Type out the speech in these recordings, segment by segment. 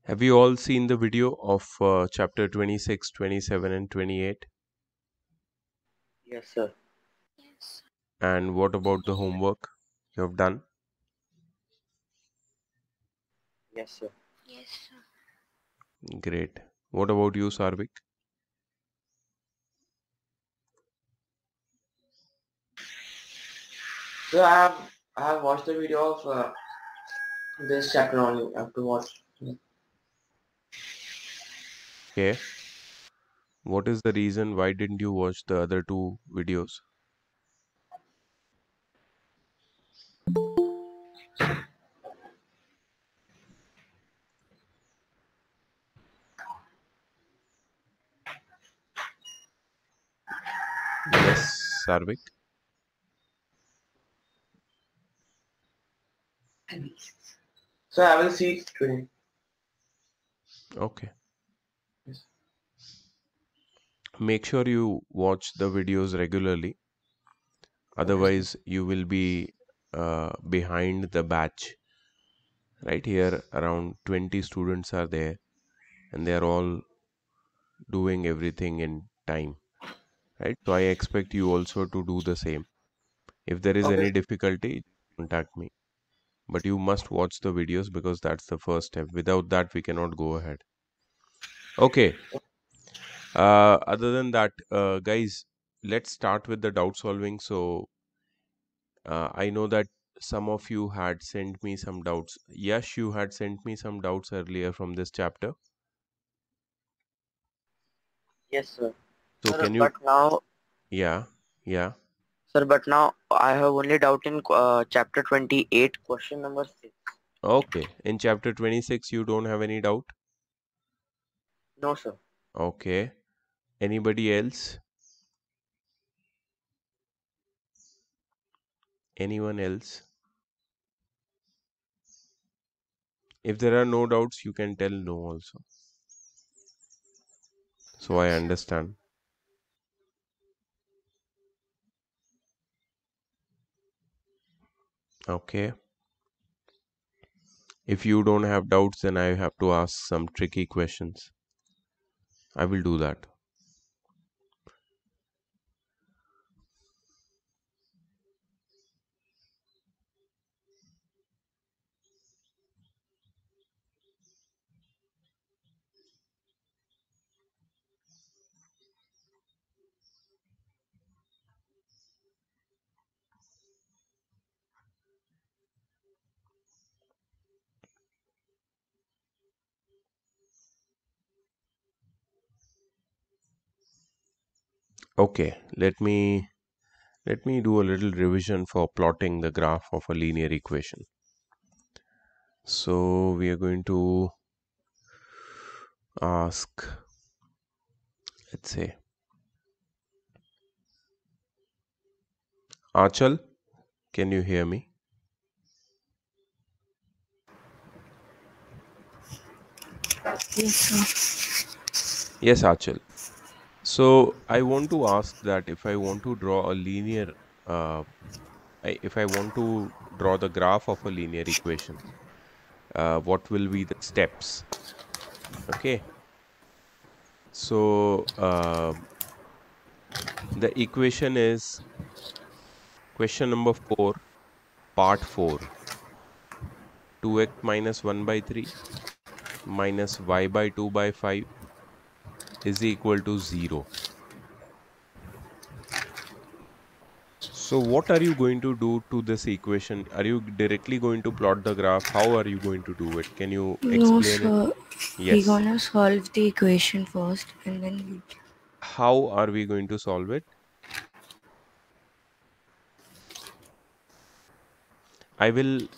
Have you all seen the video of chapter 26, 27, and 28? Yes, sir. And what about the homework you have done? Yes, sir. Great. What about you, Sarvik? So I have watched the video of this chapter only. I have to watch. Okay. What is the reason why didn't you watch the other two videos? Yes, Sarvik. So I will see it today. Okay. Yes. Make sure you watch the videos regularly. Okay, sir. Otherwise, you will be behind the batch. Right here, around 20 students are there, and they are all doing everything in time. Right? So I expect you also to do the same. If there is Okay, any sir. difficulty, contact me. But you must watch the videos because that's the first step. Without that, we cannot go ahead. Okay. Other than that, guys, let's start with the doubt solving. So I know that some of you had sent me some doubts. Yes, you had sent me some doubts earlier from this chapter. Yes, sir. So Sir, can you? Yeah, yeah. but now I have only doubt in chapter 28, question number 6. Okay. In chapter 26, you don't have any doubt. No, sir. Okay. Anybody else? Anyone else? If there are no doubts, you can tell no also. So I understand. Okay. If you don't have doubts, then I have to ask some tricky questions. I will do that. Okay. Let me do a little revision for plotting the graph of a linear equation. So we are going to ask, let's say, Achal, can you hear me? Yes, sir. Yes, Achal. So I want to ask that if I want to draw a linear, uh, if I want to draw the graph of a linear equation, what will be the steps? Okay. So the equation is question number 4, part 4. 2x minus 1 by 3 minus y by 2 by 5 is equal to 0. So what are you going to do to this equation? Are you directly going to plot the graph? How are you going to do it? Can you No, explain it? sir. We Yes. gonna solve the equation first and then How are we going to solve it? I will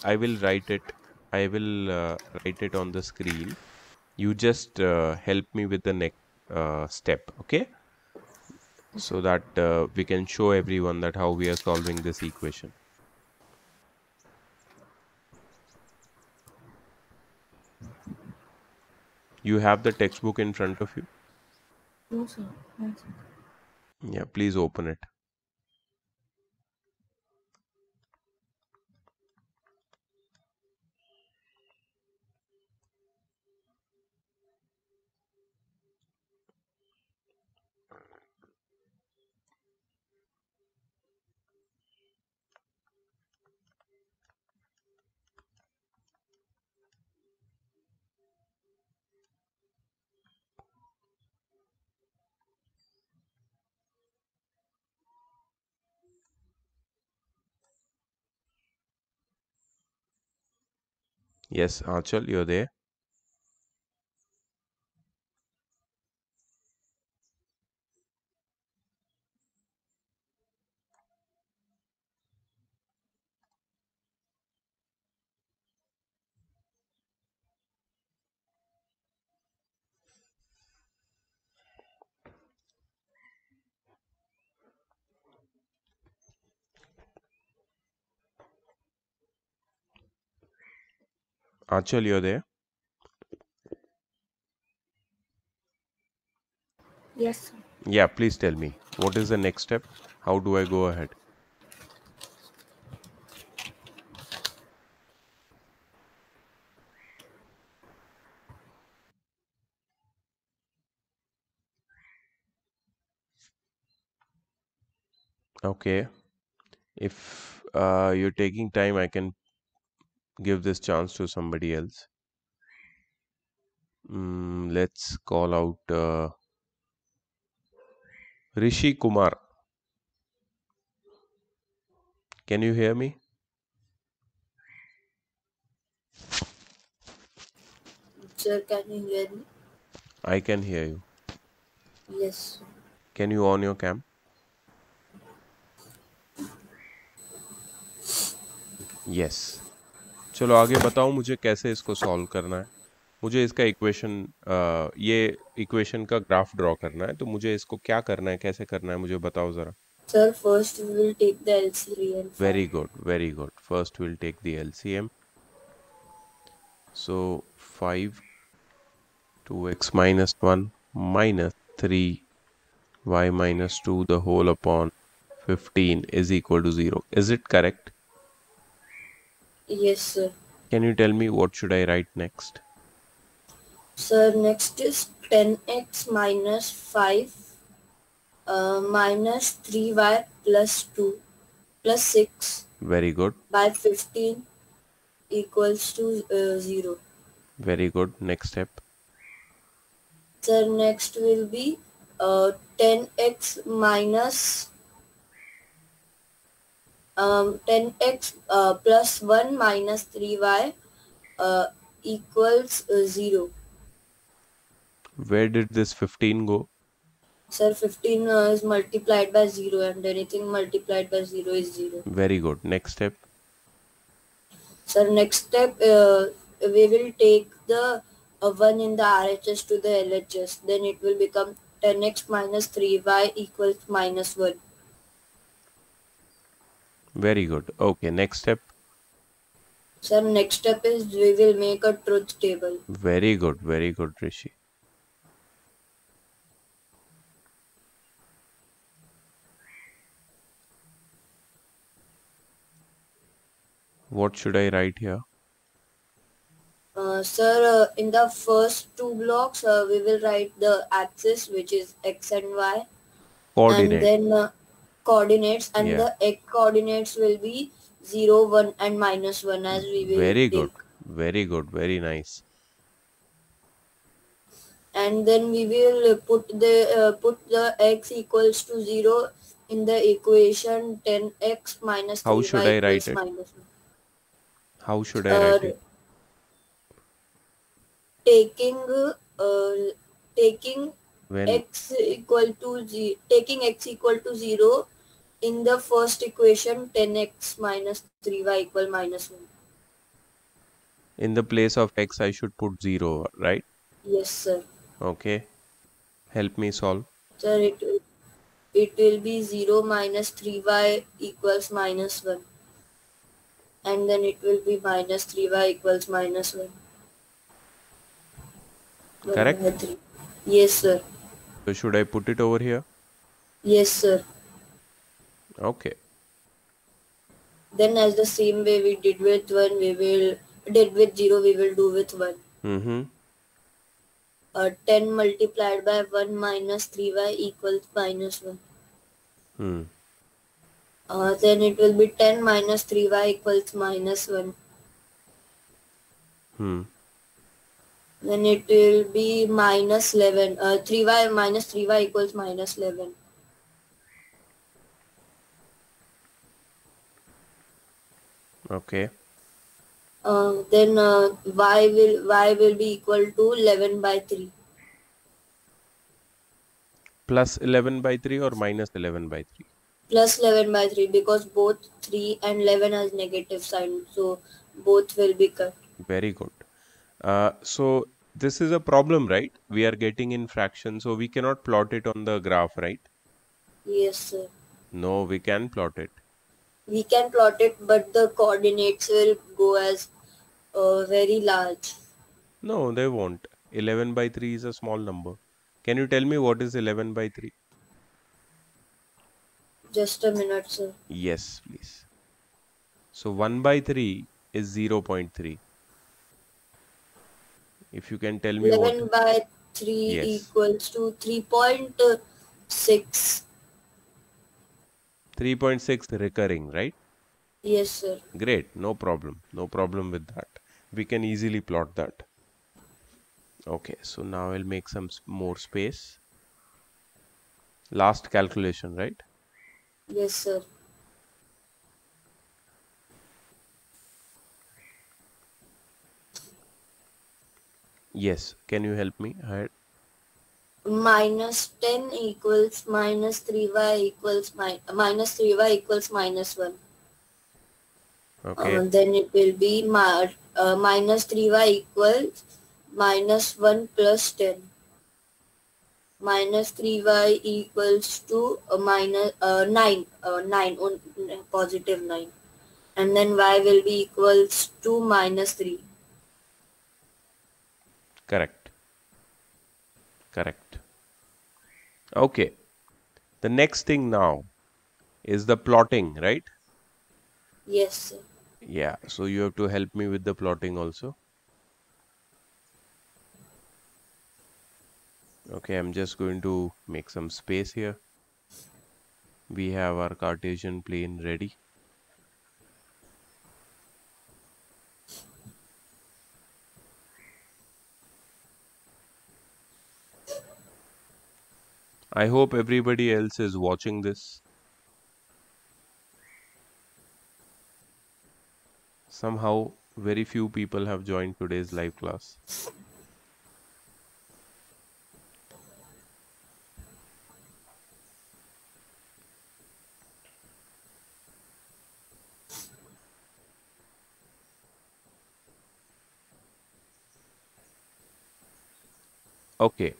write it. I will write it on the screen. You just help me with the next step, okay? So that we can show everyone that how we are solving this equation. You have the textbook in front of you? no, sir. One second. Yeah, please open it. Yes, Achal, you're there. Achal, you're there. Yes, sir. Yeah, please tell me. What is the next step? How do I go ahead? Okay. If you're taking time, I can give this chance to somebody else. Let's call out Rishi Kumar. Can you hear me? Sir, can you hear me? I can hear you. Yes. Can you on your cam? Yes. चलो आगे बताओ मुझे कैसे इसको solve करना है. मुझे इसका ये इक्वेशन का ग्राफ ड्रॉ करना है, तो मुझे इसको क्या करना है, कैसे करना है, मुझे बताओ जरा. Sir, first we will take the LCM and Very find. good, very good. First we'll take the LCM. So 5 2x minus 1 minus 3y minus 2 the whole upon 15 is equal to 0. Is it correct? Yes, sir. Can you tell me what should I write next? Sir, next is 10x minus 5 minus 3y plus 2 plus 6 Very good, by 15 equals to 0. very good. Next step. Sir, next will be 10x minus 10x plus 1 minus 3y uh, equals 0. Where did this 15 go? Sir, 15 is multiplied by 0 and anything multiplied by 0 is 0. Very good. Next step. Sir, next step we will take the 1 in the RHS to the LHS. Then it will become 10x minus 3y equals minus 1. Very good. Okay, next step. Sir, next step is we will make a truth table. Very good, Rishi. What should I write here? Sir, in the first two blocks, we will write the axis, which is x and y, Coordinate. and then coordinates, and Yeah. the x coordinates will be 0, 1, and minus 1 as we will Very take. good. Very good. Very nice. And then we will put the x equals to 0 in the equation 10x minus How 3y should I write equals it? minus 1. How should I write it? Taking uh, taking When taking x equal to 0 in the first equation 10x minus 3y equal minus 1. in the place of x I should put 0, right? Yes, sir. Okay. Help me solve. Sir, it will be 0 minus 3y equals minus 1. And then it will be minus 3y equals minus 1. Correct? 1 by 3. Yes, sir. So should I put it over here? Yes, sir. Okay. Then as the same way we did with 1, did with 0, we will do with 1. Mm-hmm. 10 multiplied by 1 minus 3y equals minus 1. Hmm. Then it will be 10 minus 3y equals minus 1. Hmm. Then it will be minus 11. 3y minus 3y equals minus 11. Okay. Then y will be equal to 11 by 3. Plus 11 by 3 or minus 11 by 3? Plus 11 by 3, because both 3 and 11 has negative sign, so both will be cut. Very good. So this is a problem, right? We are getting in fractions, so we cannot plot it on the graph, right? Yes, sir. No, we can plot it. We can plot it, but the coordinates will go as very large. No, they won't. 11 by 3 is a small number. Can you tell me what is 11 by 3? Just a minute, sir. Yes, please. So 1 by 3 is 0.3. If you can tell me what. 11 by 3 Yes. equals to 3.6. 3.6 recurring, right? Yes, sir. Great, no problem. No problem with that. We can easily plot that. Okay, so now I'll make some more space. Last calculation, right? Yes, sir. Yes, can you help me ahead? Minus 10 equals minus 3y equals minus 3y equals minus 1. Okay, Then it will be minus 3y equals minus 1 plus 10. Minus 3y equals to minus 9, 9 on positive 9. And then y will be equals to minus 3. correct. Correct. Okay, the next thing now is the plotting, right? Yes, sir. Yeah, so you have to help me with the plotting also. Okay, I'm just going to make some space here. We have our Cartesian plane ready. I hope everybody else is watching this. Somehow, very few people have joined today's live class. Okay,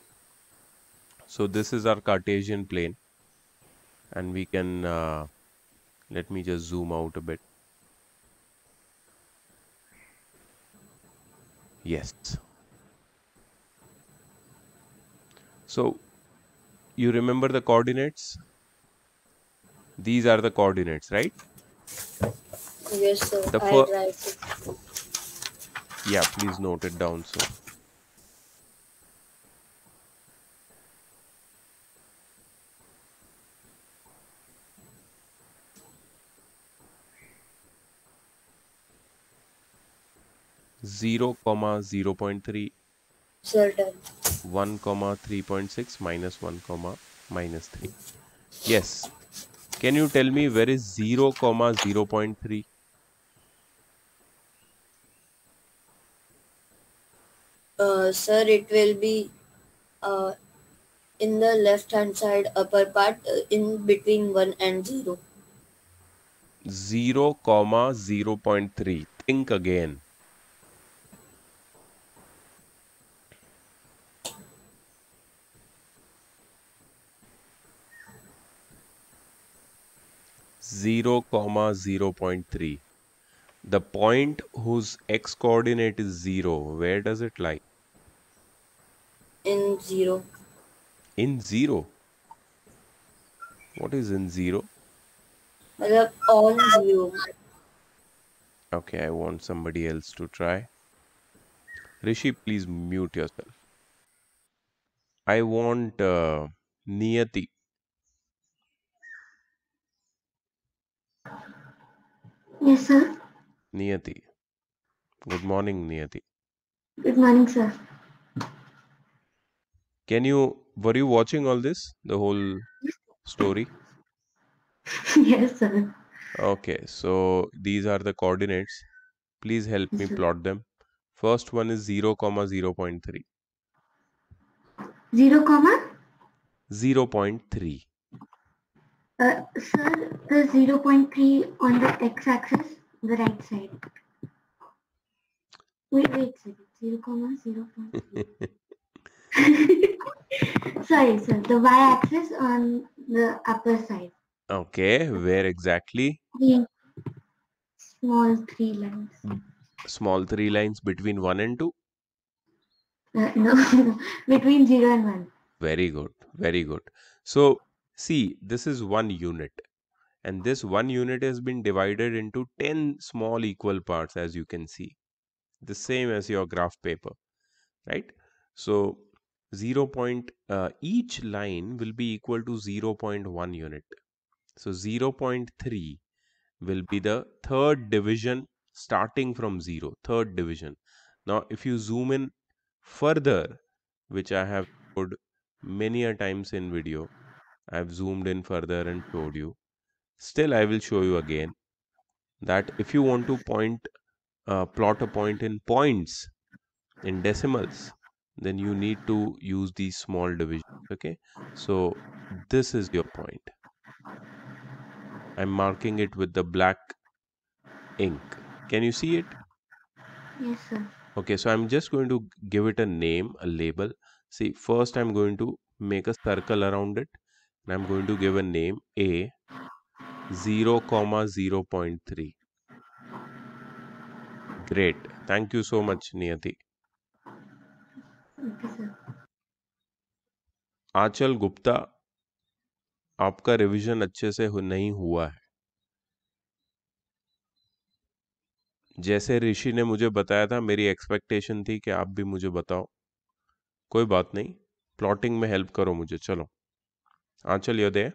so this is our Cartesian plane, and we can let me just zoom out a bit. Yes. So you remember the coordinates? These are the coordinates, right? Yes, sir. The I'll write it. Yeah, please note it down. So 0, 0.3, Sir, done. 1, 3.6, minus 1, minus 3. Yes. Can you tell me where is 0, 0.3? Sir, it will be in the left hand side upper part, in between 1 and 0. 0, 0.3. Think again. Zero, 0.3. The point whose x coordinate is 0, where does it lie? In 0. In 0. What is in 0? On 0. Okay, I want somebody else to try. Rishi, please mute yourself. I want Niyati. Yes, sir. Niyati. Good morning, Niyati. Good morning, sir. Were you watching all this? The whole story? Yes, sir. Okay, so these are the coordinates. Please help me Yes, sir. plot them. First one is 0, 0.3. 0, comma? 0.3. Sir, the 0.3 on the x-axis, the right side. Wait, sir. 0, comma 0.3. Sorry, sir. The y-axis on the upper side. Okay, where exactly? The small 3 lines. Small 3 lines between 1 and 2. No, between 0 and 1. Very good, very good. So, see, this is 1 unit, and this 1 unit has been divided into 10 small equal parts, as you can see. The same as your graph paper, right? So, each line will be equal to 0.1 unit. So, 0.3 will be the third division starting from 0, third division. Now, if you zoom in further, which I have showed many a times in video, I have zoomed in further and showed you. Still, I will show you again that if you want to plot a point in points, in decimals, then you need to use these small divisions. Okay, so this is your point. I'm marking it with the black ink. Can you see it? Yes, sir. Okay, so I'm just going to give it a name, a label. See, first I'm going to make a circle around it, and I'm going to give a name A 0, 0.3. Great. Thank you so much, Niyati. Okay, sir. आंचल गुप्ता, आपका revision अच्छे से नहीं हुआ है. जैसे ऋषि ने मुझे बताया था, मेरी एक्सपेक्टेशन थी कि आप भी मुझे बताओ. कोई बात नहीं, प्लॉटिंग में हेल्प करो मुझे. चलो, Aanchal, you there?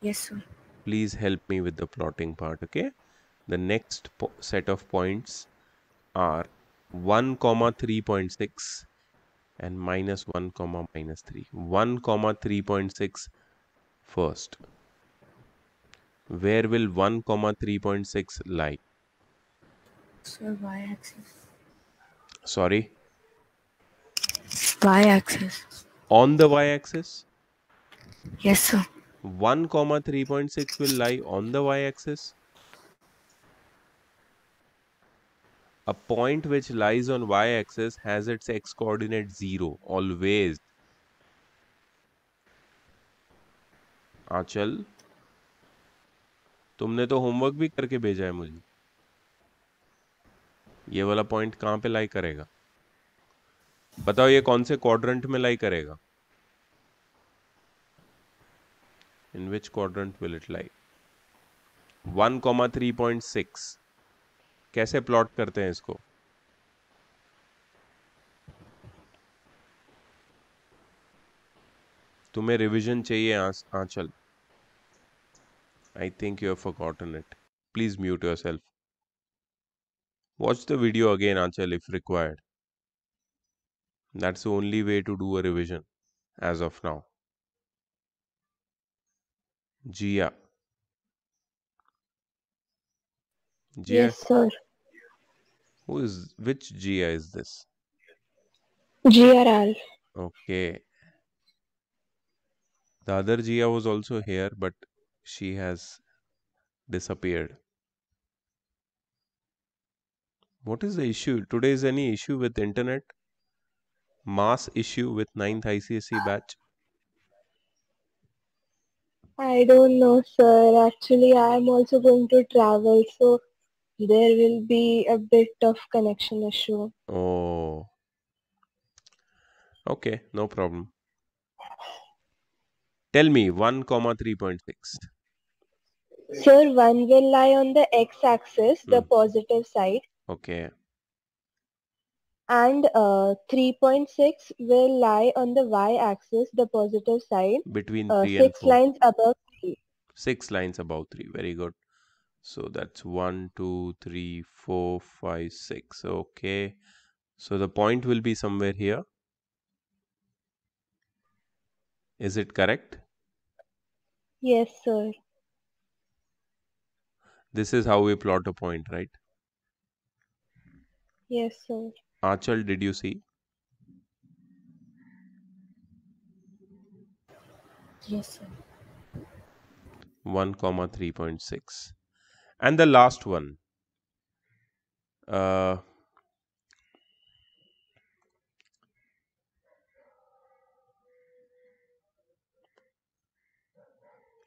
Yes, sir. Please help me with the plotting part, okay? The next set of points are 1, 3.6 and -1, -3. 1, 3.6 first. Where will 1, 3.6 lie? Sir, y-axis. Sorry? Y-axis. On the y-axis? Yes, sir. 1, 3.6 will lie on the y-axis. A point which lies on y-axis has its x-coordinate 0, always. आंचल, तुमने तो homework भी करके भेजा है मुझे. ये वाला point कहाँ पे लाई करेगा? बताओ, ये कौन से क्वाड्रेंट में लाई करेगा? In which quadrant will it lie? 1, 3.6. कैसे प्लॉट करते हैं इसको? तुम्हें रिवीजन चाहिए आंचल. I think you have forgotten it. Please mute yourself. Watch the video again, Anchal, if required. That's the only way to do a revision as of now. Gia. Gia? Yes, sir. Which Gia is this? GRL. Okay. The other Gia was also here, but she has disappeared. What is the issue? Today is any issue with internet? Mass issue with 9th ICSE batch? I don't know, sir. Actually, I am also going to travel, so there will be a bit of connection issue. Oh. Okay, no problem. Tell me 1, 3.6. Sir, 1 will lie on the x-axis, the positive side, Okay. and 3.6 will lie on the y-axis, the positive side, Between 3 and 6 4. lines above 3. 6 lines above 3. Very good. So that's 1, 2, 3, 4, 5, 6. Okay. So the point will be somewhere here. Is it correct? Yes, sir. This is how we plot a point, right? Yes, sir. Achal, did you see? Yes, sir. 1 comma 3.6. And the last one. Uh,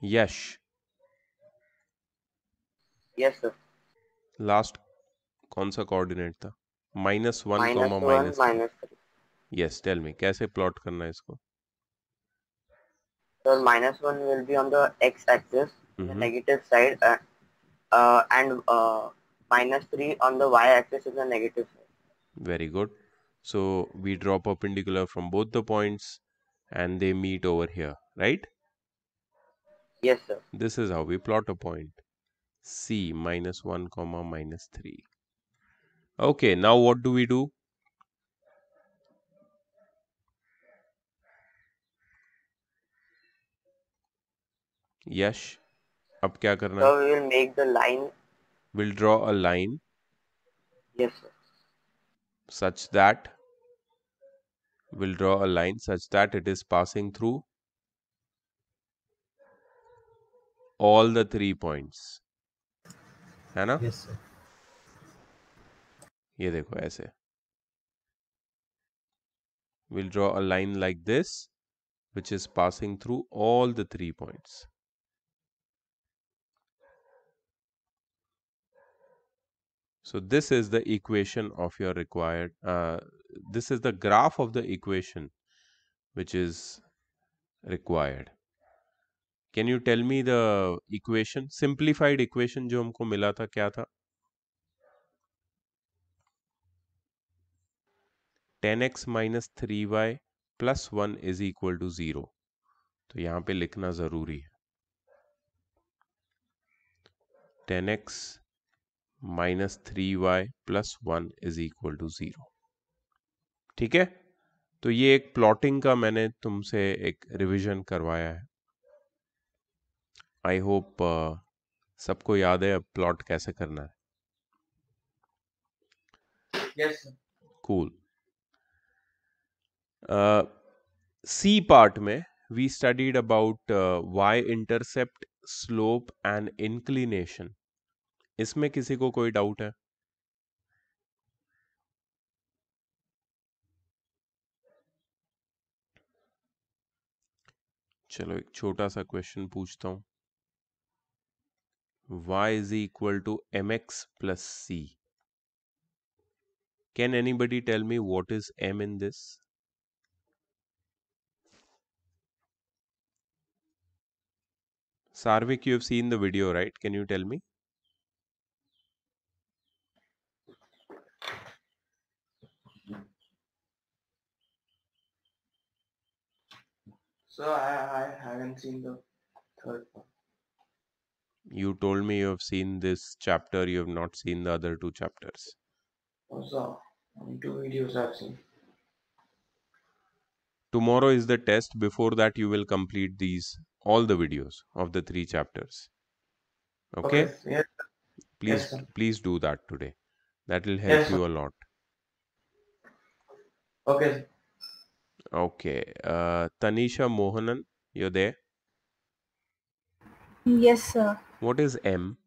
Yash. Yes, sir. Last कौन सा coordinate था? -1 -1 -3. -3. Yes, tell me कैसे plot करना है इसको? So -1 will be on the x-axis in the negative side, and -3 on the y-axis in the negative side. Very good. So we draw perpendicular from both the points and they meet over here, right? Yes, sir. This is how we plot a point. C -1 comma -3. Okay, now what do we do? यश, अब क्या करना है? So we will make the line. We'll draw a line Yes, sir. such that it is passing through all the 3 points, है ना? Yes, sir. ये देखो ऐसे. We'll draw a line like this which is passing through all the 3 points. So this is the equation of your required, this is the graph of the equation which is required. Can you tell me the equation, simplified equation जो हमको मिला था क्या था? 10x minus 3y plus 1 is equal to 0. तो यहाँ पे लिखना ज़रूरी है. 10x minus 3y plus 1 is equal to 0. ठीक है? तो ये एक प्लॉटिंग का मैंने तुमसे एक रिवीजन करवाया है. आई होप सबको याद है अब प्लॉट कैसे करना है. Yes, sir. Cool. C part में we studied about y-intercept, slope and inclination. इसमें किसी को कोई डाउट है? चलो एक छोटा सा क्वेश्चन पूछता हूँ. y is equal to mx plus c. Can anybody tell me what is m in this? Sarvik, you have seen the video, right? Can you tell me? So I haven't seen the third one. You told me you have seen this chapter, you have not seen the other 2 chapters. Also, only 2 videos I've seen. Tomorrow is the test. Before that, you will complete all the videos of the 3 chapters. Okay? Yes. Yes, sir. Please do that today. That will help Yes, you sir. a lot. Okay, sir. Okay. Tanisha Mohanan, you're there? Yes, sir. What is M?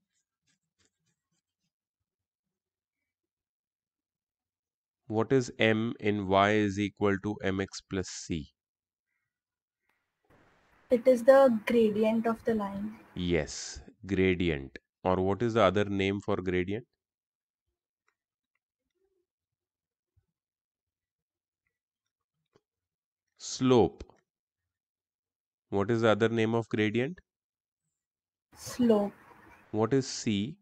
What is M in y is equal to mx plus c? It is the gradient of the line. Yes, gradient. Or what is the other name for gradient? Slope. What is the other name of gradient? Slope. What is c?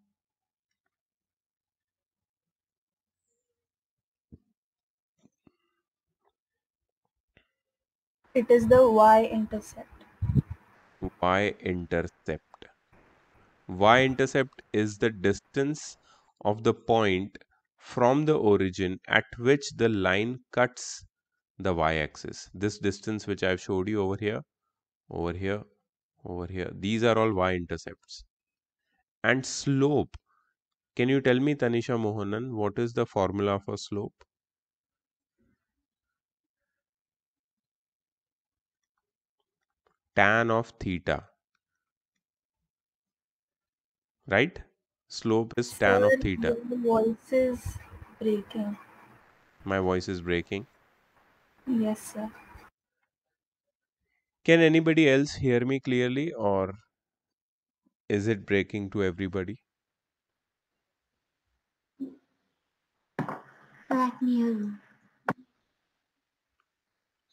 It is the y-intercept. Y-intercept. Y-intercept is the distance of the point from the origin at which the line cuts the y-axis. This distance which I have showed you over here, over here, over here. These are all y-intercepts. And slope, can you tell me, Tanisha Mohanan, what is the formula for slope? Tan of theta, right? Slope is tan of Sir, theta. your voice is breaking. My voice is breaking. Yes, sir. Can anybody else hear me clearly, or is it breaking to everybody? Let me hear you.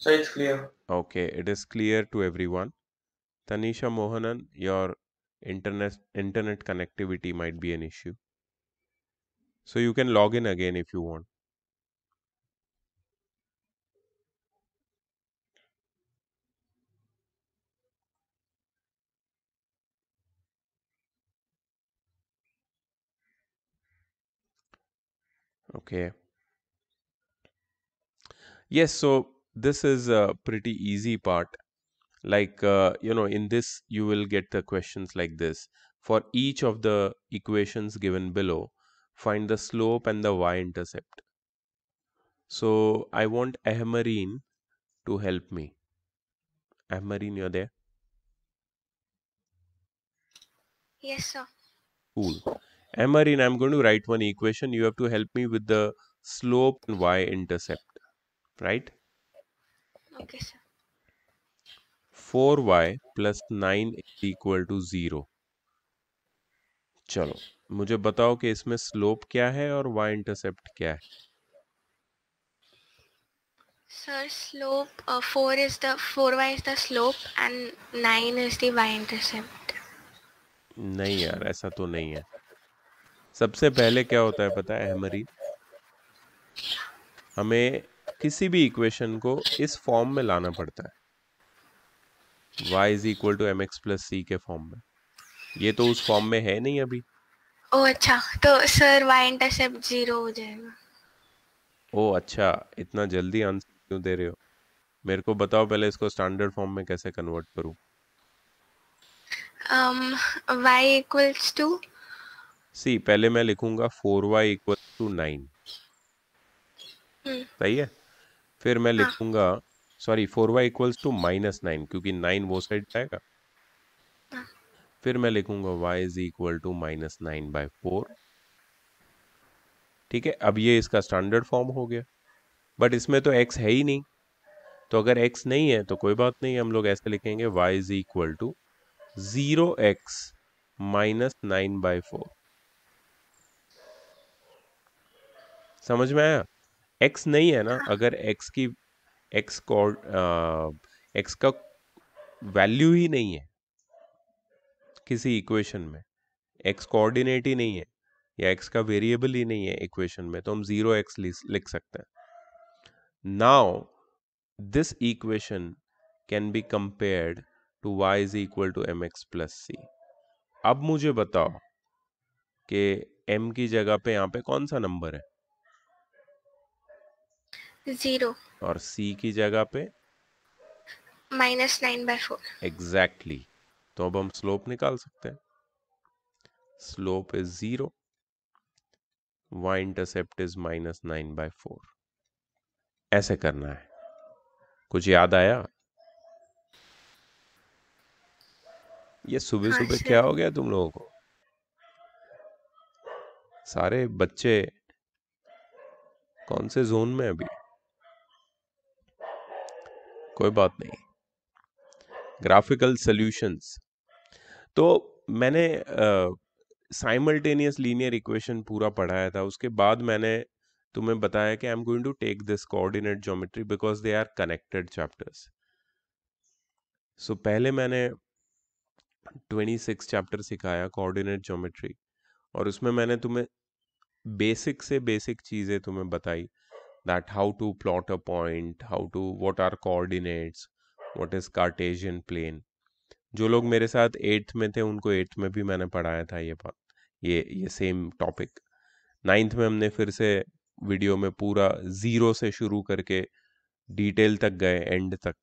So it's clear. Okay, it is clear to everyone. Tanisha Mohanan, your internet connectivity might be an issue. So you can log in again if you want. Okay. Yes, so this is a pretty easy part. Like, in this, you will get the questions like this. For each of the equations given below, find the slope and the y-intercept. So I want Ahmareen to help me. Ahmareen, you're there? Yes, sir. Cool. Ahmareen, I'm going to write one equation. You have to help me with the slope and y-intercept, right? Okay, sir. 4y plus 9 is equal to 0. चलो मुझे बताओ कि इसमें slope क्या है और Y intercept क्या है. Sir, slope 4y is the slope and 9 is the y-intercept. नहीं यार, ऐसा तो नहीं है. सबसे पहले क्या होता है पता है हमारी, हमें किसी भी इक्वेशन को इस फॉर्म में लाना पड़ता है, y is equal to M X plus C के फॉर्म में. ये तो उस फॉर्म में है नहीं अभी. ओ अच्छा, तो सर y-intercept 0 हो जाएगा. ओ अच्छा, इतना जल्दी आंसर क्यों दे रहे हो? मेरे को बताओ पहले इसको स्टैंडर्ड फॉर्म में कैसे कन्वर्ट करूं. y equals to सी पहले मैं लिखूंगा 4y इक्वल टू 9. सही है. फिर मैं लिखूंगा, सॉरी 4y इक्वल्स टू -9 क्योंकि 9 वो साइड जाएगा. फिर मैं लिखूंगा y इज इक्वल टू -9/4. ठीक है, अब ये इसका स्टैंडर्ड फॉर्म हो गया. बट इसमें तो x है ही नहीं, तो अगर x नहीं है तो कोई बात नहीं, हम लोग ऐसे लिखेंगे y is equal to 0x -9/4. समझ में आया? x नहीं है ना, अगर x की x का वैल्यू ही नहीं है किसी इक्वेशन में, x कोऑर्डिनेट ही नहीं है या x का वेरिएबल ही नहीं है इक्वेशन में, तो हम 0x लिख सकते हैं. Now this equation can be compared to y is equal to M X plus C. अब मुझे बताओ कि m की जगह पे यहाँ पे कौन सा नंबर है? 0 और c की जगह पे -9/4. एग्जैक्टली. तो अब हम स्लोप निकाल सकते हैं. Slope is 0, y intercept is -9/4. ऐसे करना है. कुछ याद आया? ये सुबह हाँ, सुबह सर. क्या हो गया तुम लोगों को? सारे बच्चे कौन से जोन में अभी? कोई बात नहीं. Graphical solutions. तो मैंने साइमल्टेनियस लीनियर इक्वेशन पूरा पढ़ाया था. उसके बाद मैंने तुम्हें बताया कि I am going to take this coordinate geometry because they are connected chapters. So पहले मैंने 26 चैप्टर सिखाया कोऑर्डिनेट ज्योमेट्री, और उसमें मैंने तुम्हें बेसिक से बेसिक चीज़ें तुम्हें बताई. That how to plot a point, how to what are coordinates, what is Cartesian plane. जो लोग मेरे साथ 8th में थे उनको 8th में भी मैंने पढ़ाया था ये बात, ये सेम टॉपिक. 9th में हमने फिर से वीडियो में पूरा 0 से शुरू करके डिटेल तक गए, एंड तक.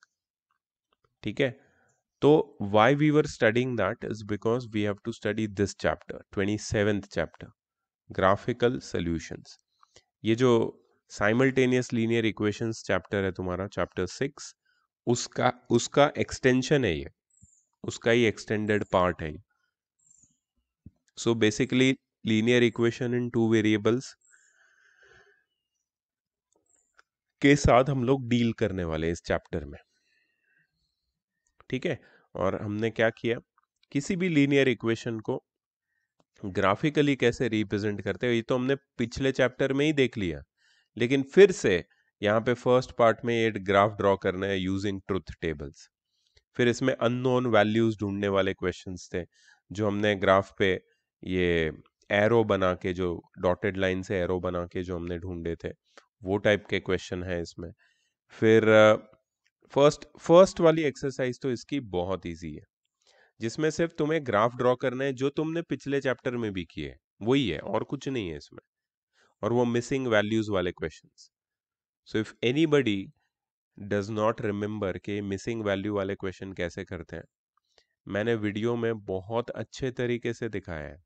ठीक है. तो why we were studying that is because we have to study this chapter, 27th chapter, graphical solutions. ये जो simultaneous linear equations chapter है तुम्हारा, chapter 6, उसका extension है ये, उसका ही extended part है. So basically linear equation in two variables के साथ हम लोग डील करने वाले हैं इस चैप्टर में. ठीक है. और हमने क्या किया, किसी भी लीनियर इक्वेशन को ग्राफिकली कैसे रिप्रेजेंट करते हैं ये तो हमने पिछले चैप्टर में ही देख लिया, लेकिन फिर से यहाँ पे फर्स्ट पार्ट में ये ग्राफ ड्रॉ करना है यूजिंग ट्रुथ टेबल्स. फिर इसमें अननोन वैल्यूज ढूंढने वाले क्वेश्चंस थे जो हमने ग्राफ पे ये एरो बना के, जो डॉटेड लाइन से एरो बना के जो हमने ढूंढे थे, वो टाइप के क्वेश्चन है इसमें. फिर फर्स्ट वाली एक्सरसाइज तो इसकी बहुत इजी है, जिसमें सिर्फ तुम्हें ग्राफ ड्रॉ करना है जो तुमने पिछले चैप्टर में भी किए, वही है और कुछ नहीं है इसमें, और वो मिसिंग वैल्यूज वाले questions. So if anybody does not remember कि मिसिंग वैल्यू वाले क्वेश्चन कैसे करते हैं, मैंने वीडियो में बहुत अच्छे तरीके से दिखाया है.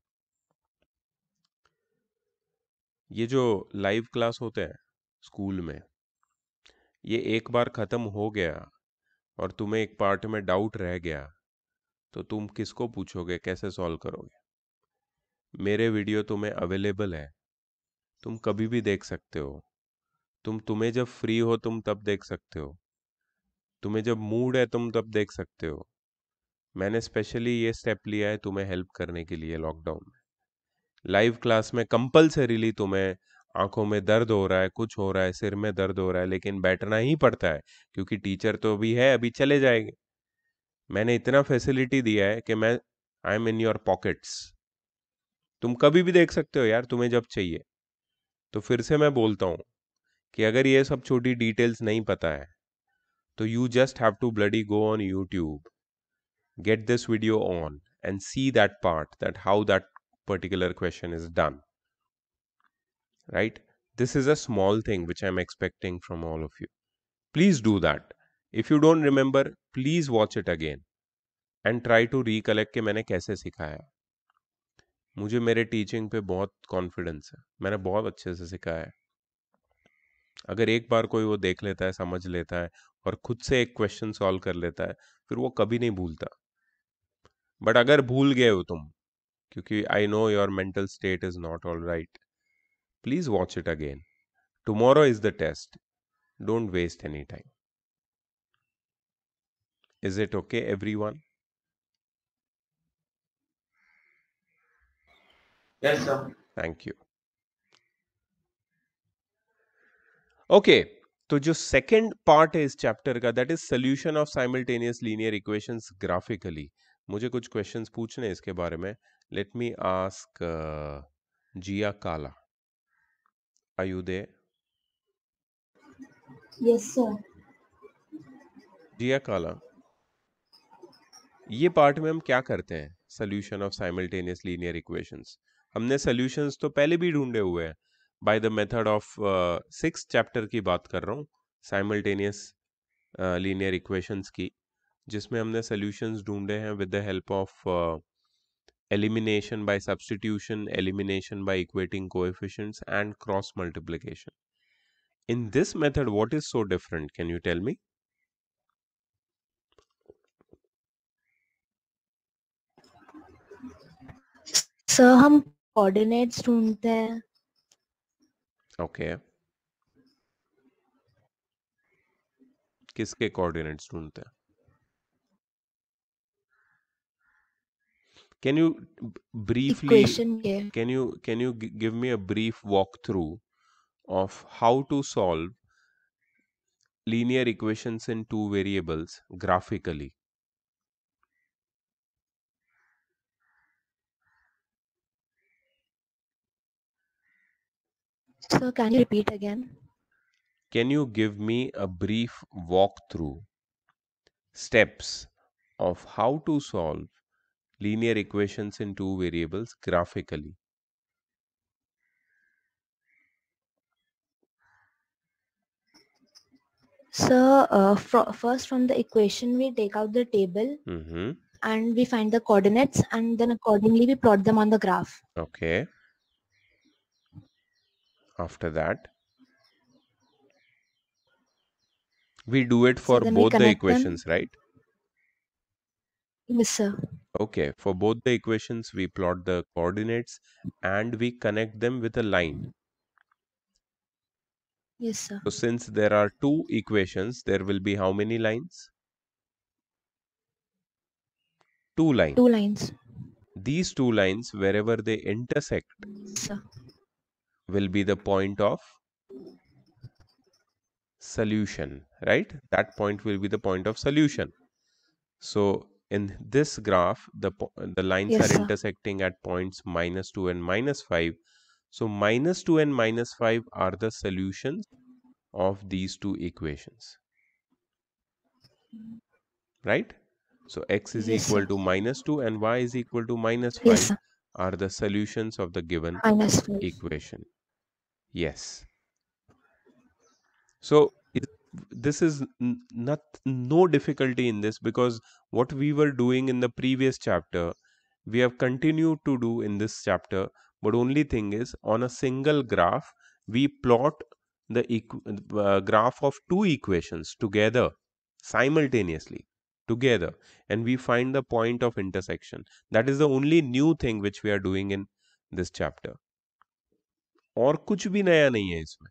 ये जो लाइव क्लास होते हैं स्कूल में, ये एक बार खत्म हो गया और तुम्हें एक पार्ट में डाउट रह गया तो तुम किसको पूछोगे, कैसे सॉल्व करोगे? मेरे वीडियो तुम्हें अवेलेबल है, तुम कभी भी देख सकते हो. तुम्हें जब फ्री हो तुम तब देख सकते हो, तुम्हें जब मूड है तुम तब देख सकते हो. मैंने स्पेशली ये स्टेप लिया है तुम्हें हेल्प करने के लिए. लॉकडाउन में लाइव क्लास में कंपल्सरीली तुम्हें आंखों में दर्द हो रहा है, कुछ हो रहा है, सिर में दर्द हो रहा है, लेकिन बैठना ही पड़ता है क्योंकि टीचर तो अभी है, अभी चले जाएंगे. मैंने इतना फैसिलिटी दिया है कि मैं I am in your pockets. तुम कभी भी देख सकते हो यार, तुम्हें जब चाहिए. तो फिर से मैं बोलता हूँ कि अगर ये सब छोटी डिटेल्स नहीं पता है तो you just have to bloody go on YouTube, get this video on and see that part, that how that particular question is done, right? This is a small thing which I'm expecting from all of you. Please do that. If you don't remember, please watch it again and try to recollect कि मैंने कैसे सिखाया. मुझे मेरे teaching पे बहुत confidence है, मैंने बहुत अच्छे से सिखाया है. अगर एक बार कोई वो देख लेता है, समझ लेता है और खुद से एक क्वेश्चन सॉल्व कर लेता है, फिर वो कभी नहीं भूलता. बट अगर भूल गए हो तुम, क्योंकि I know your mental state is not all right, please watch it again. Tomorrow is the test, don't waste any time. Is it okay everyone? Yes, sir. Thank you. Okay, तो जो second part है इस chapter का, that is solution of simultaneous linear equations graphically. मुझे कुछ questions पूछने इसके बारे में. Late me ask Jiya Kala, are you there? Yes, sir. Jiya Kala, ये पार्ट में हम क्या करते हैं? Solution of simultaneous linear equations. हमने सोल्यूशंस तो पहले भी ढूंढे हुए हैं by the method of 6th chapter की बात कर रहा हूँ, साइमल्टेनियस लीनियर इक्वेशंस की, जिसमें हमने सोल्यूशंस ढूंढे हैं with the help of elimination by substitution, elimination by equating coefficients and cross multiplication. In this method, what is so different? Can you tell me? Sir हम कोऑर्डिनेट्स ढूंढते हैं. Okay. किसके coordinates ढूंढते हैं? Can you briefly इक्वेशन के. can you give me a brief walkthrough of how to solve linear equations in two variables graphically? Sir can you repeat again? Can you give me a brief walkthrough steps of how to solve linear equations in two variables graphically? Sir, first from the equation we take out the table and we find the coordinates and then accordingly we plot them on the graph. Okay. After that, we do it for So then we both the connect equations, them. right? Yes, sir. Okay, for both the equations, we plot the coordinates and we connect them with a line. Yes, sir. So since there are two equations, there will be how many lines? Two lines. Two lines. These two lines, wherever they intersect, Sir. will be the point of solution, right? That point will be the point of solution. So in this graph, the lines Yes, are sir. intersecting at points -2 and -5. So -2 and -5 are the solutions of these two equations, right? So x is Yes, equal sir. to -2 and y is equal to -5 Yes, sir. are the solutions of the given -5. equation. Yes. So this is not no difficulty in this, because what we were doing in the previous chapter, we have continued to do in this chapter, but only thing is on a single graph we plot the graph of two equations together simultaneously together, and we find the point of intersection. That is the only new thing which we are doing in this chapter. और कुछ भी नया नहीं है इसमें.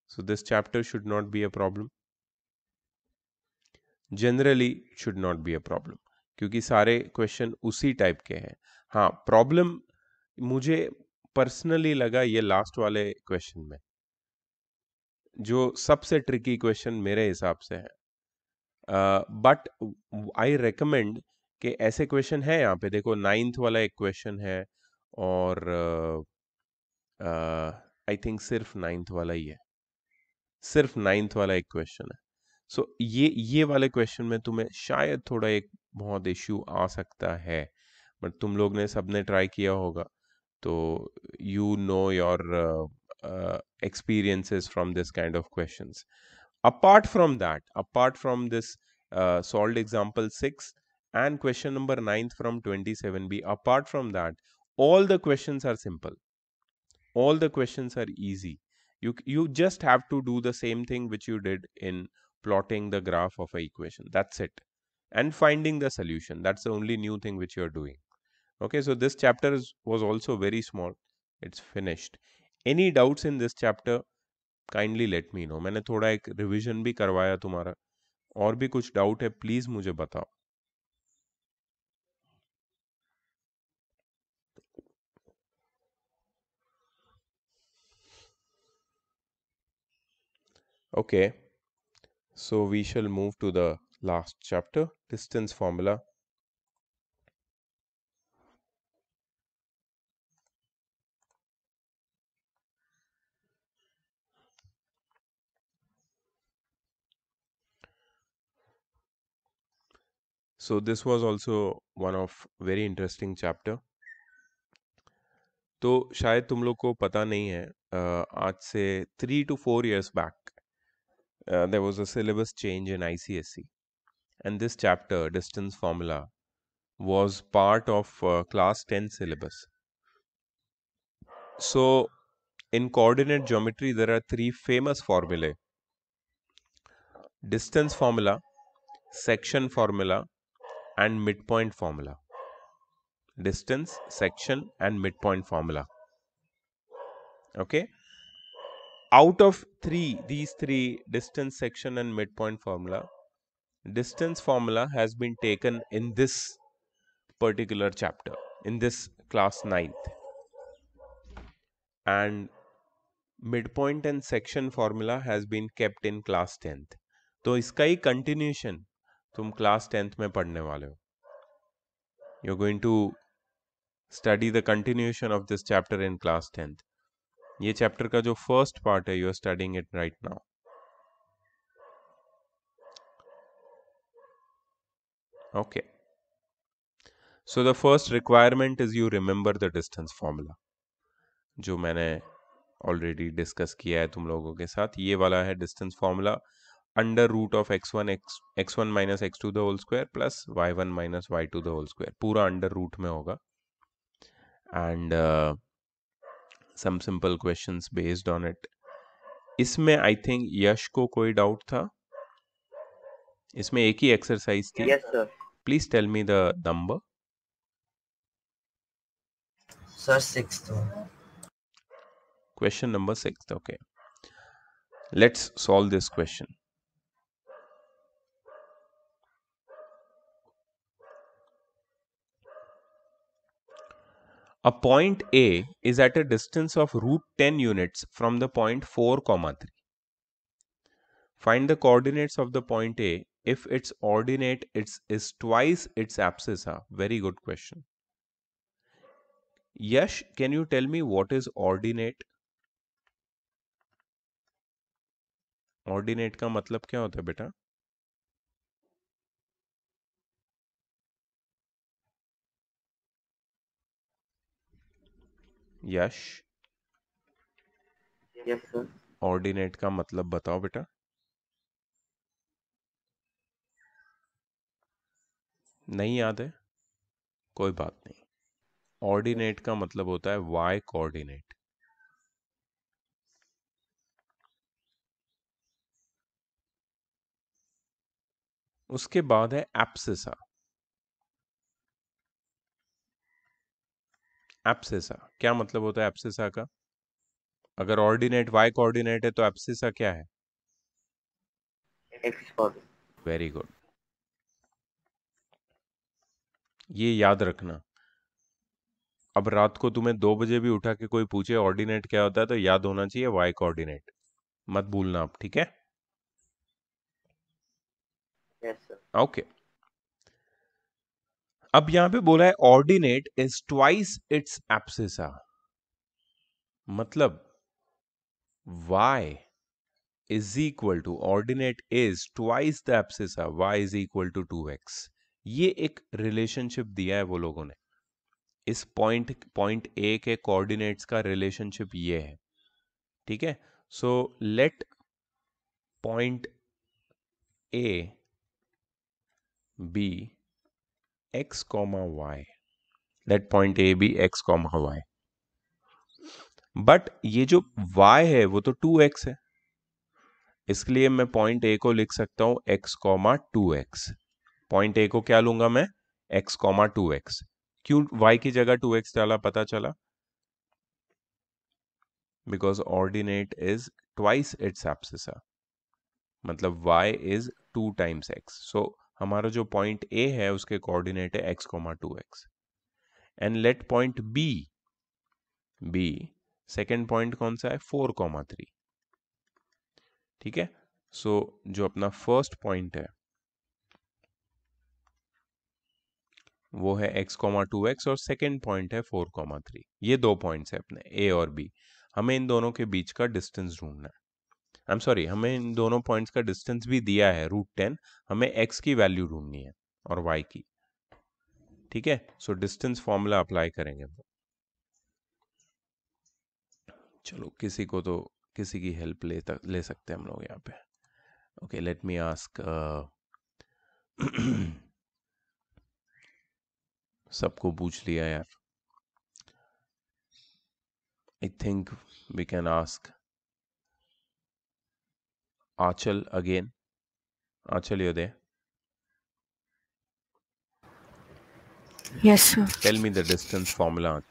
So this chapter should not be a problem. Generally should not be a problem, क्योंकि सारे question उसी टाइप के हैं. हाँ, प्रॉब्लम मुझे पर्सनली लगा ये लास्ट वाले क्वेश्चन में, जो सबसे ट्रिकी क्वेश्चन मेरे हिसाब से है. बट आई रिकमेंड कि ऐसे क्वेश्चन है यहाँ पे. देखो 9th वाला एक क्वेश्चन है और आई थिंक सिर्फ 9th वाला ही है, सिर्फ 9th वाला एक क्वेश्चन है. सो ये वाले क्वेश्चन में तुम्हें शायद थोड़ा एक बहुत इश्यू आ सकता है, बट तुम लोग ने सबने ट्राई किया होगा, तो you know your experiences from this kind of questions. Apart from this solved example 6 and question number 9 from 27b, apart from that, all the questions are simple, all the questions are easy. You just have to do the same thing which you did in plotting the graph of a equation. That's it. And finding the solution. That's the only new thing which you're doing. Okay, so this chapter was also very small. It's finished. Any doubts in this chapter? Kindly let me know. मैंने थोड़ा एक revision भी करवाया तुम्हारा. और भी कुछ doubt है प्लीज मुझे बताओ. Okay, so we shall move to the last chapter, distance formula. So this was also one of very interesting chapter. तो शायद तुम लोग को पता नहीं है, आज से 3 to 4 years back there was a syllabus change in ICSE, and this chapter distance formula was part of class 10 syllabus. So in coordinate geometry there are three famous formulae: distance formula, section formula, and midpoint formula. Distance, section, and midpoint formula. Okay, out of these three, distance, section, and midpoint formula, distance formula has been taken in this particular chapter, in this class 9th, and midpoint and section formula has been kept in class 10th. तो इसका ही continuation तुम class 10th में पढ़ने वाले हो. You're going to study the continuation of this chapter in class 10th. ये chapter का जो फर्स्ट पार्ट है, you are studying it right now. Okay, so the first requirement is you remember the distance formula, जो मैंने already discuss किया है तुम लोगों के साथ. ये वाला है distance formula. Under root of x1 minus x2 the whole square plus y1 minus y2 the whole square, पूरा अंडर रूट में होगा. And some simple questions based on it. इसमें आई थिंक यश को कोई डाउट था? इसमें एक ही एक्सरसाइज थी. Yes, sir. Please tell me the number. Sir, 6th one. Question number 6. Okay. Let's solve this question. A point A is at a distance of root 10 units from the point 4, 3. Find the coordinates of the point A if its ordinate is twice its abscissa. Very good question. Yash, can you tell me what is ordinate? Ordinate का मतलब क्या होता है बेटा? यश, Yes, sir. Ordinate का मतलब बताओ बेटा. नहीं याद है? कोई बात नहीं. ऑर्डिनेट का मतलब होता है y कोऑर्डिनेट. उसके बाद है एब्सिसा. एब्सिसा क्या मतलब होता है एब्सिसा का? अगर ऑर्डिनेट y कोऑर्डिनेट है तो एब्सिसा क्या है? X coordinate. Very good. ये याद रखना. अब रात को तुम्हें 2 बजे भी उठा के कोई पूछे ऑर्डिनेट क्या होता है तो याद होना चाहिए y कोऑर्डिनेट. मत भूलना आप, ठीक है? Yes, sir. ओके. अब यहां पे बोला है ordinate is twice its abscissa. मतलब y is equal to ordinate is twice the abscissa, y is equal to 2x. ये एक रिलेशनशिप दिया है वो लोगों ने. इस पॉइंट ए के कोऑर्डिनेट्स का रिलेशनशिप ये है, ठीक है? So let point A B x, y. Let point A B x, y. But ये जो y है वो तो 2x है. इसलिए मैं पॉइंट ए को लिख सकता हूं x, 2x. पॉइंट ए को क्या लूंगा मैं? x, 2x. क्यों y की जगह 2x डाला पता चला? Because ordinate is twice its abscissa. मतलब y इज 2 times x. सो हमारा जो पॉइंट ए है उसके कोऑर्डिनेट है x, 2x. And let point B second point कौन सा है? 4, 3. ठीक है? सो जो अपना फर्स्ट पॉइंट है वो है x, 2x और सेकेंड पॉइंट है 4, 3. ये 2 पॉइंट्स है अपने a और b. हमें इन दोनों के बीच का डिस्टेंस ढूंढना है. आई एम सॉरी, हमें इन दोनों पॉइंट्स का डिस्टेंस भी दिया है रूट 10. हमें x की वैल्यू ढूंढनी है और y की. ठीक है? सो डिस्टेंस फॉर्मूला अप्लाई करेंगे. चलो किसी की हेल्प ले सकते हैं हम लोग यहाँ पे. Okay, let me ask. सबको पूछ लिया यार. I think we can ask Achal again. Achal, you're there? Yes, sir. Tell me the distance formula.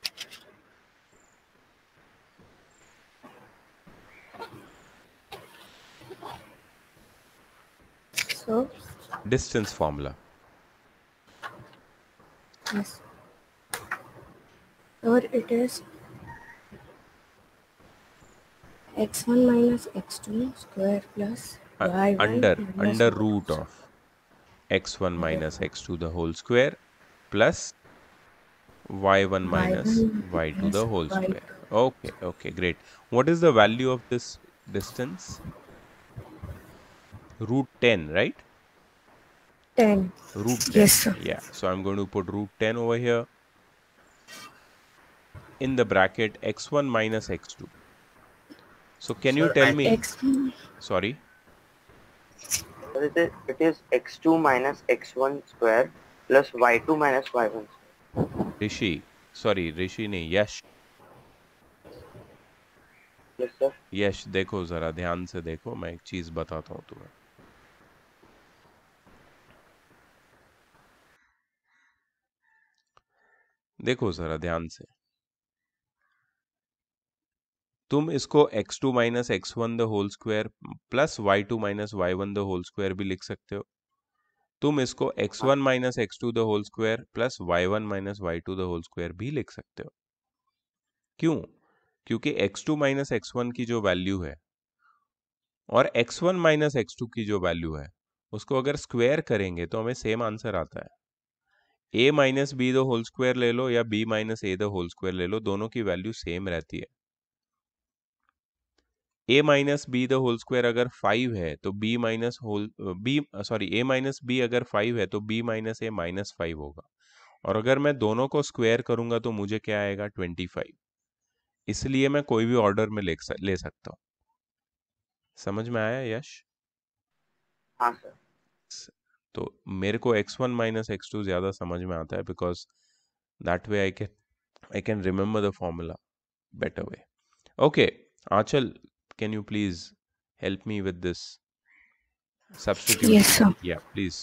So, distance formula. Yes. Or it is x1 minus x2 square plus y1 under root of x1 minus x2 the whole square plus y1 minus y2 the whole square. Okay, great. What is the value of this distance? Root 10, right? 10. Root 10. Yes, sir. Yeah. So I'm going to put root 10 over here in the bracket x1 minus x2. So can you tell me? X1. Sorry. So it is x2 minus x1 square plus y2 minus y1. ऋषि नहीं, यश। Yes, sir. यश देखो, जरा ध्यान से देखो, मैं एक चीज बताता हूँ तुम्हें। देखो जरा ध्यान से, तुम इसको x2 minus x1 the whole square plus y2 minus y1 the whole square भी लिख सकते हो। तुम इसको x1 minus x2 the whole square plus y1 minus y2 the whole square भी लिख सकते हो। क्यों? क्योंकि x2 माइनस x1 की जो वैल्यू है और x1 माइनस x2 की जो वैल्यू है, उसको अगर स्क्वायर करेंगे तो हमें सेम आंसर आता है। a minus B the whole square ले लो या b minus A the whole square ले लो, दोनों की वैल्यू सेम रहती है। a minus B the whole square अगर 5 है तो b minus a minus B अगर 5 है तो b माइनस ए माइनस 5 होगा। और अगर मैं दोनों को स्क्वायर करूंगा तो मुझे क्या आएगा? 25। इसलिए मैं कोई भी ऑर्डर में ले सकता हूँ। समझ में आया यश? हाँ सर। तो मेरे को x1 माइनस x2 ज्यादा समझ में आता है, because that way I can remember the formula better way. Okay Anchal, can you please help me with this substitute? Yes, sir. Yeah, please.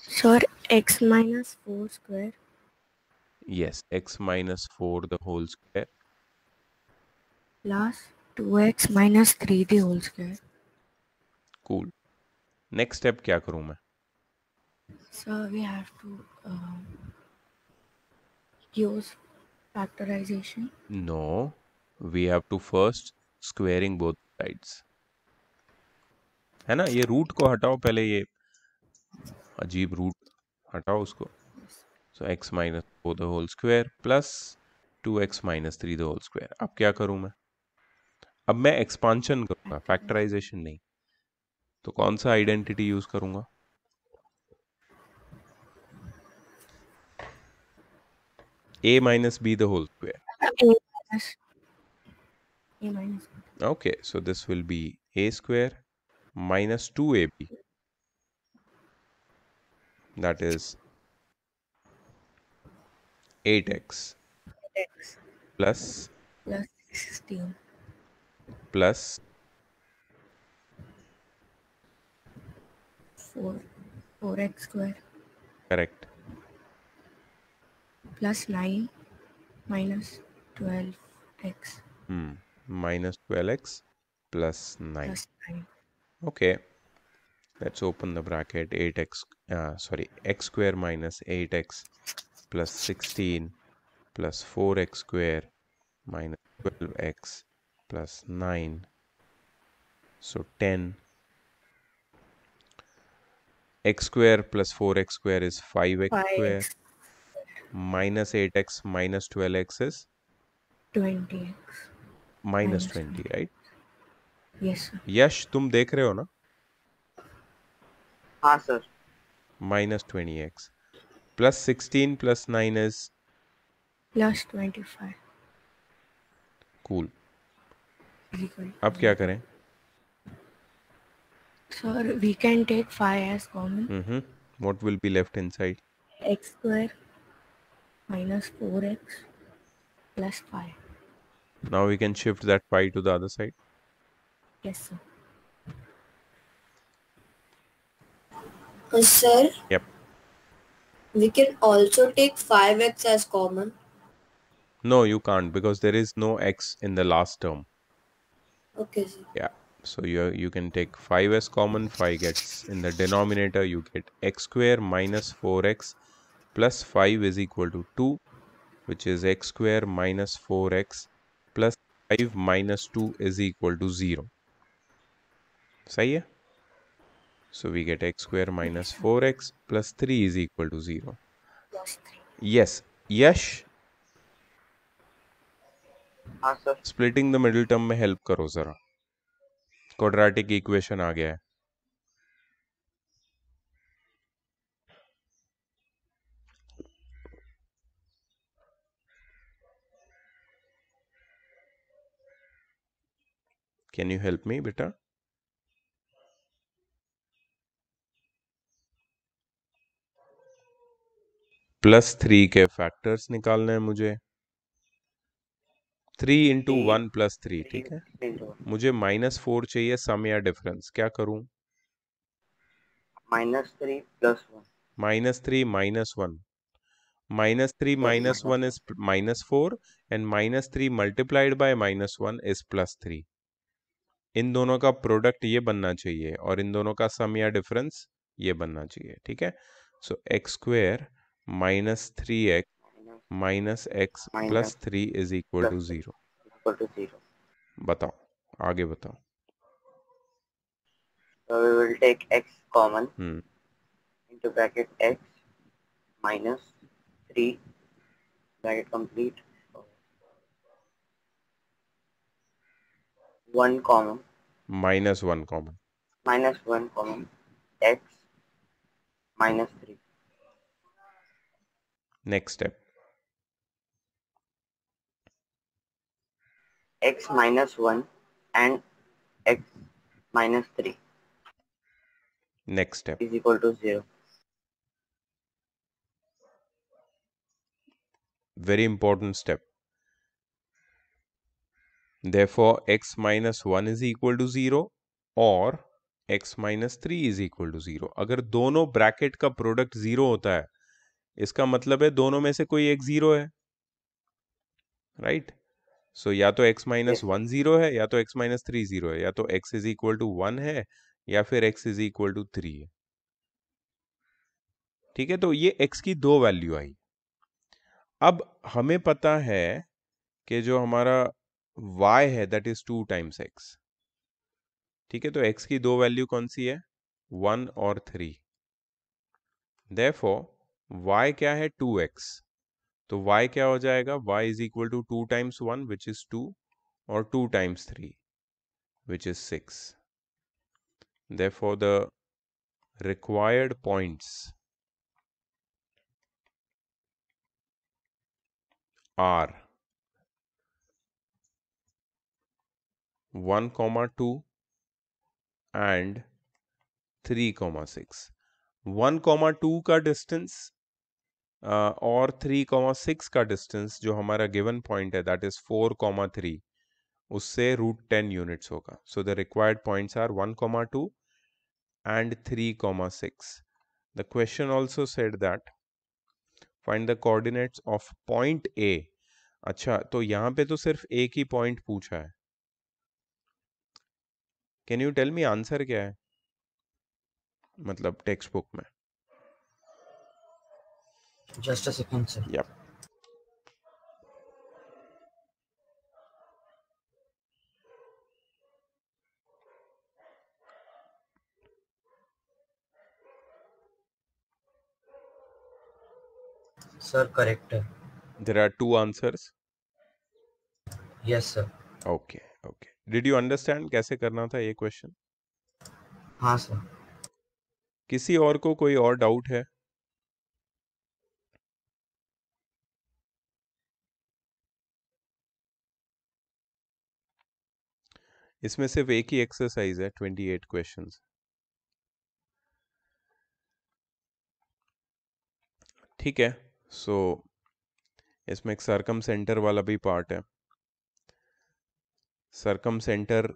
Sir, x minus 4 square. Yes, x minus 4 the whole square. Plus 2x minus 3 the whole square. Cool. Next step क्या करूँ मैं? So we have to use factorization. No, we have to first squaring both sides. है ना? ये root को हटाओ पहले, ये अजीब रूट हटाओ उसको। So x minus 4 the whole square plus 2x minus 3 the whole square. अब क्या करूँ मैं? अब मैं एक्सपांशन करूँगा, फैक्टराइजेशन नहीं। तो कौन सा आइडेंटिटी यूज करूँगा? a minus b the whole square. A minus. Okay, so this will be a square minus 2ab. That is 8x X plus plus 16 plus 4x square correct plus 9 minus 12x minus 12x plus 9. plus 9. Okay, let's open the bracket. 8x x square minus 8x plus 16 plus 4x square minus 12x plus 9, so 10. X square plus 4x square is 5x square 5x minus 8x minus 12x is 20x minus 20, right? Yes, sir. यश तुम देख रहे हो ना? हाँ sir. minus 20x plus 16 plus 9 is plus 25. cool. Equal. अब क्या करें? Sir, we can take 5 as common. What will be left inside? X square minus 4x plus 5. Now we can shift that 5 to the other side. Yes, sir. Sir, Yep. we can also take 5x as common. No, you can't, because there is no x in the last term. Okay, sir. Yeah. So you can take 5 as common. 5 gets in the denominator. You get x square minus 4x plus 5 is equal to 2, which is x square minus 4x plus 5 minus 2 is equal to 0. सही है? So we get x square minus 4x plus 3 is equal to 0. Plus 3. Yes. यश हाँ sir. Splitting the middle term में help करो जरा। Quadratic equation आ गया है। Can you help me, beta? +3 के factors निकालने हैं मुझे। 3 इंटू 1 + 3, ठीक है। मुझे -4 चाहिए, सम या डिफरेंस, क्या करूं? -3 + 1. -3 -1. -3 -1 is -4 and -3 multiplied by -1 is +3. इन दोनों का प्रोडक्ट ये बनना चाहिए और इन दोनों का सम या डिफरेंस ये बनना चाहिए, ठीक है। सो x² - 3x - x + 3 is equal to 0. बताओ, आगे बताओ। So we will take x common into bracket x -3 bracket complete, 1 common, -1 common, -1 common, x -3. next step, x -1 and x -3 next step, is equal to 0. very important step. Therefore x -1 is equal to 0 और x -3 is equal to 0. अगर दोनों bracket का product 0 होता है, इसका मतलब है दोनों में से कोई एक 0 है, राइट। सो या तो x -1 0 है, या तो x -3 0 है, या तो x is equal to 1 है, या फिर x is equal to 3 है, ठीक है। तो ये x की दो वैल्यू आई। अब हमें पता है कि जो हमारा y है दैट इज 2 टाइम्स x, ठीक है। तो x की दो वैल्यू कौन सी है? 1 और 3। Therefore y क्या है? 2x। तो y क्या हो जाएगा? y is equal to 2 times 1 which is 2 और 2 times 3 which is 6. Therefore the required points are 1,2 and 3,6. 1,2 का डिस्टेंस और 3,6 का डिस्टेंस जो हमारा गिवन पॉइंट है दैट इज 4,3, उससे √10 यूनिट्स होगा। So the required points are 1,2 and 3,6. The question also said that find the coordinates of point A. अच्छा, तो यहाँ पे तो सिर्फ एक ही पॉइंट पूछा है। Can you tell me answer क्या है, मतलब टेक्स्ट बुक में? Just a second, sir. Yep. Sir, correct. There are two answers. Yes, sir. Okay, okay. Did you understand कैसे करना था ये क्वेश्चन? हाँ सर। किसी और को कोई और डाउट है? इसमें सिर्फ एक ही एक्सरसाइज है, 28 क्वेश्चंस, ठीक है। सो इसमें एक सरकम सेंटर वाला भी पार्ट है। सरकम सेंटर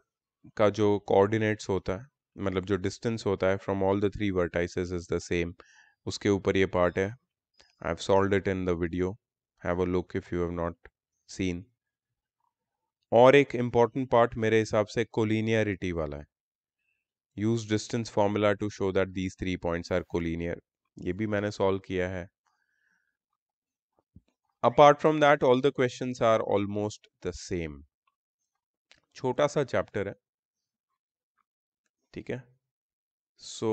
का जो कोऑर्डिनेट्स होता है, मतलब जो डिस्टेंस होता है from all the 3 vertices is the same, उसके ऊपर ये पार्ट है। I have solved it in the video, have a look if you have not seen. और एक इम्पॉर्टेंट पार्ट मेरे हिसाब से कोलिनियरिटी वाला है। Use distance formula to show that these 3 points are collinear, ये भी मैंने सॉल्व किया है। Apart from that all the questions are almost the same. छोटा सा चैप्टर है, ठीक है। सो